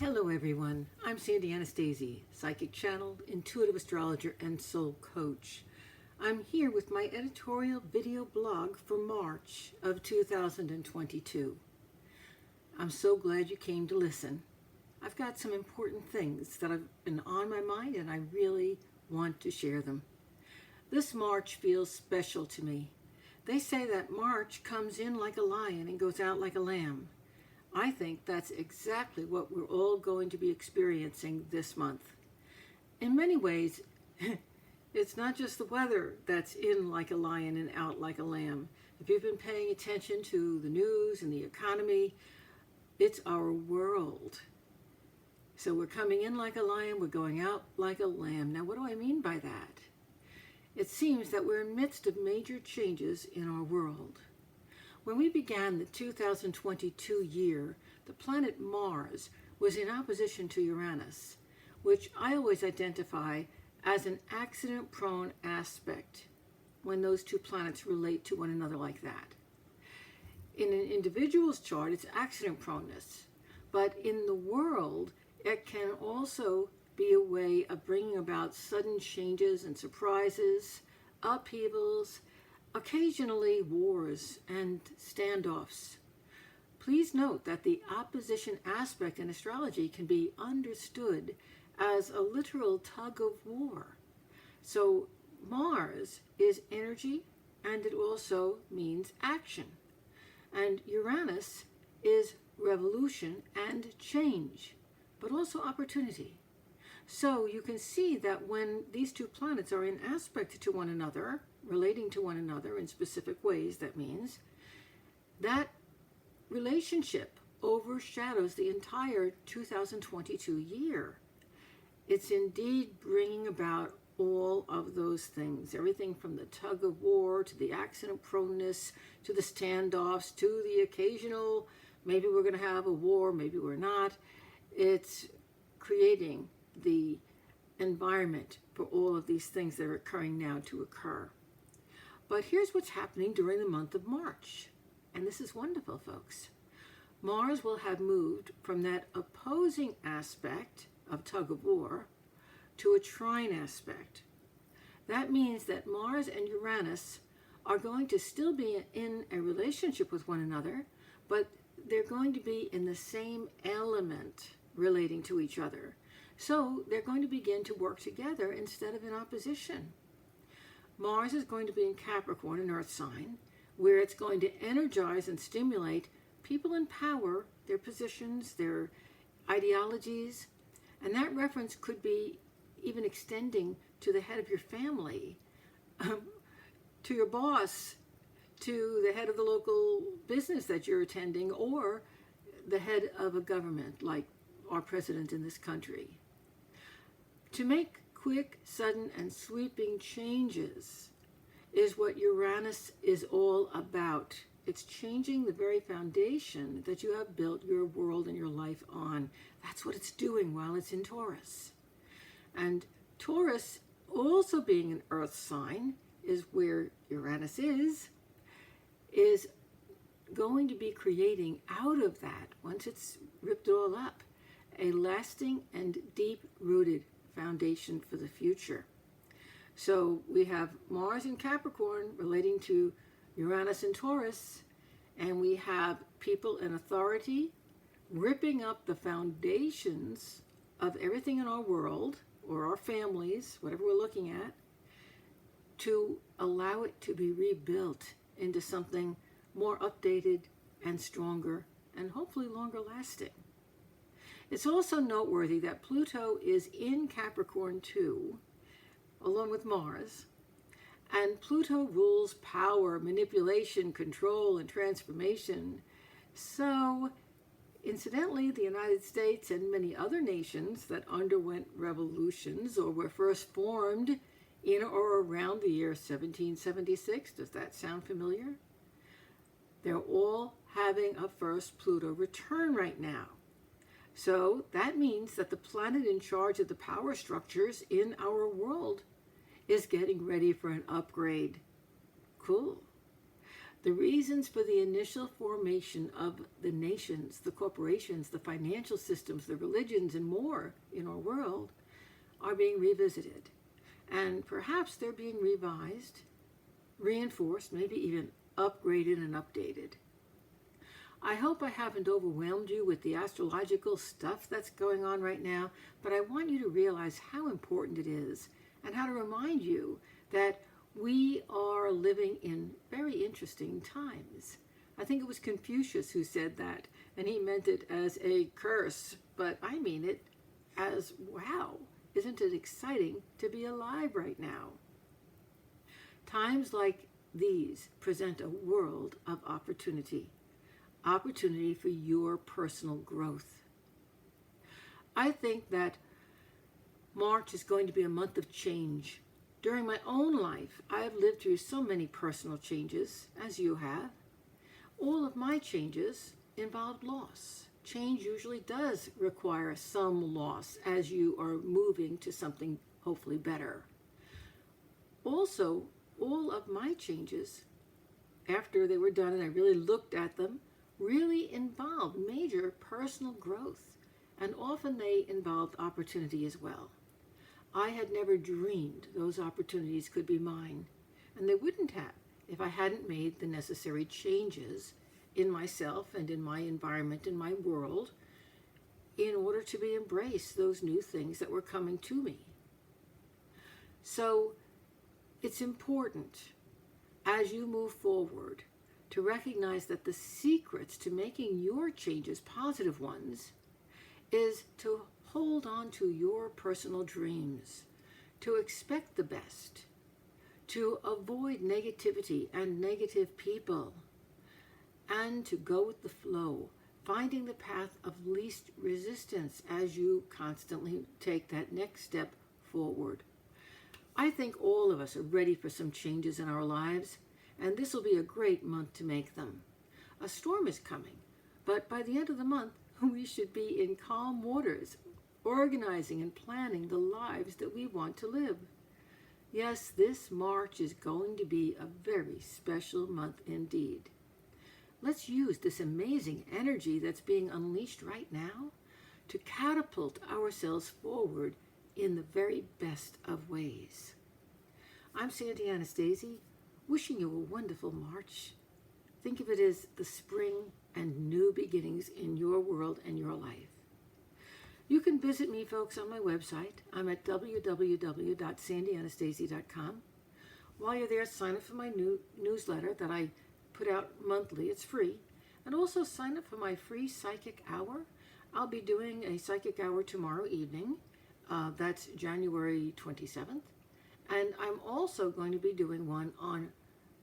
Hello everyone, I'm Sandy Anastasi, psychic channel, intuitive astrologer, and soul coach. I'm here with my editorial video blog for March of 2022. I'm so glad you came to listen. I've got some important things that have been on my mind and I really want to share them. This March feels special to me. They say that March comes in like a lion and goes out like a lamb. I think that's exactly what we're all going to be experiencing this month. In many ways, it's not just the weather that's in like a lion and out like a lamb. If you've been paying attention to the news and the economy, it's our world. So we're coming in like a lion, we're going out like a lamb. Now, what do I mean by that? It seems that we're in the midst of major changes in our world. When we began the 2022 year, the planet Mars was in opposition to Uranus, which I always identify as an accident-prone aspect when those two planets relate to one another like that. In an individual's chart, it's accident proneness, but in the world, it can also be a way of bringing about sudden changes and surprises, upheavals, occasionally wars and standoffs. Please note that the opposition aspect in astrology can be understood as a literal tug of war. So Mars is energy and it also means action. And Uranus is revolution and change, but also opportunity. So you can see that when these two planets are in aspect to one another, relating to one another in specific ways, that means that relationship overshadows the entire 2022 year. It's indeed bringing about all of those things, everything from the tug of war to the accident proneness to the standoffs to the occasional, maybe we're going to have a war, maybe we're not. It's creating the environment for all of these things that are occurring now to occur. But here's what's happening during the month of March. And this is wonderful, folks. Mars will have moved from that opposing aspect of tug of war to a trine aspect. That means that Mars and Uranus are going to still be in a relationship with one another, but they're going to be in the same element relating to each other. So they're going to begin to work together instead of in opposition. Mars is going to be in Capricorn, an earth sign, where it's going to energize and stimulate people in power, their positions, their ideologies, and that reference could be even extending to the head of your family, to your boss, to the head of the local business that you're attending, or the head of a government like our president in this country. To make quick, sudden, and sweeping changes is what Uranus is all about. It's changing the very foundation that you have built your world and your life on. That's what it's doing while it's in Taurus. And Taurus, also being an earth sign, is where Uranus is going to be creating out of that, once it's ripped it all up, a lasting and deep-rooted foundation for the future. So we have Mars in Capricorn relating to Uranus and Taurus, and we have people in authority ripping up the foundations of everything in our world, or our families, whatever we're looking at, to allow it to be rebuilt into something more updated and stronger and hopefully longer lasting. It's also noteworthy that Pluto is in Capricorn too, along with Mars, and Pluto rules power, manipulation, control, and transformation. So, incidentally, the United States and many other nations that underwent revolutions or were first formed in or around the year 1776, does that sound familiar? They're all having a first Pluto return right now. So that means that the planet in charge of the power structures in our world is getting ready for an upgrade. Cool. The reasons for the initial formation of the nations, the corporations, the financial systems, the religions, and more in our world are being revisited. And perhaps they're being revised, reinforced, maybe even upgraded and updated. I hope I haven't overwhelmed you with the astrological stuff that's going on right now, but I want you to realize how important it is and how to remind you that we are living in very interesting times. I think it was Confucius who said that, and he meant it as a curse, but I mean it as, wow, isn't it exciting to be alive right now? Times like these present a world of opportunity for your personal growth. I think that March is going to be a month of change. During my own life, I have lived through so many personal changes, as you have. All of my changes involved loss. Change usually does require some loss as you are moving to something hopefully better. Also, all of my changes, after they were done and I really looked at them, really involved major personal growth, and often they involved opportunity as well. I had never dreamed those opportunities could be mine, and they wouldn't have if I hadn't made the necessary changes in myself and in my environment, in my world, in order to be embrace those new things that were coming to me. So it's important as you move forward to recognize that the secrets to making your changes positive ones is to hold on to your personal dreams, to expect the best, to avoid negativity and negative people, and to go with the flow, finding the path of least resistance as you constantly take that next step forward. I think all of us are ready for some changes in our lives, and this will be a great month to make them. A storm is coming, but by the end of the month, we should be in calm waters, organizing and planning the lives that we want to live. Yes, this March is going to be a very special month indeed. Let's use this amazing energy that's being unleashed right now to catapult ourselves forward in the very best of ways. I'm Sandy Anastasi, wishing you a wonderful March. Think of it as the spring and new beginnings in your world and your life. You can visit me, folks, on my website. I'm at www.sandyanastasi.com. While you're there, sign up for my new newsletter that I put out monthly. It's free. And also sign up for my free psychic hour. I'll be doing a psychic hour tomorrow evening. That's January 27th. And I'm also going to be doing one on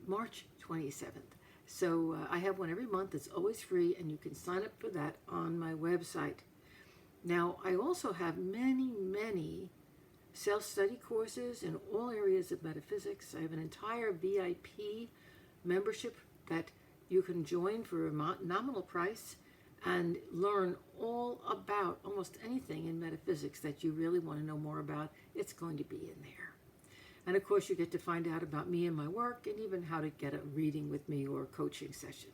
March 27th. So I have one every month. It's always free, and you can sign up for that on my website. Now, I also have many self-study courses in all areas of metaphysics. I have an entire VIP membership that you can join for a nominal price and learn all about almost anything in metaphysics that you really want to know more about. It's going to be in there. And of course, you get to find out about me and my work, and even how to get a reading with me or a coaching session.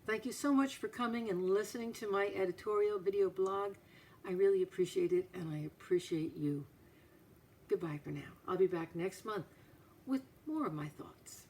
Thank you so much for coming and listening to my editorial video blog. I really appreciate it, and I appreciate you. Goodbye for now. I'll be back next month with more of my thoughts.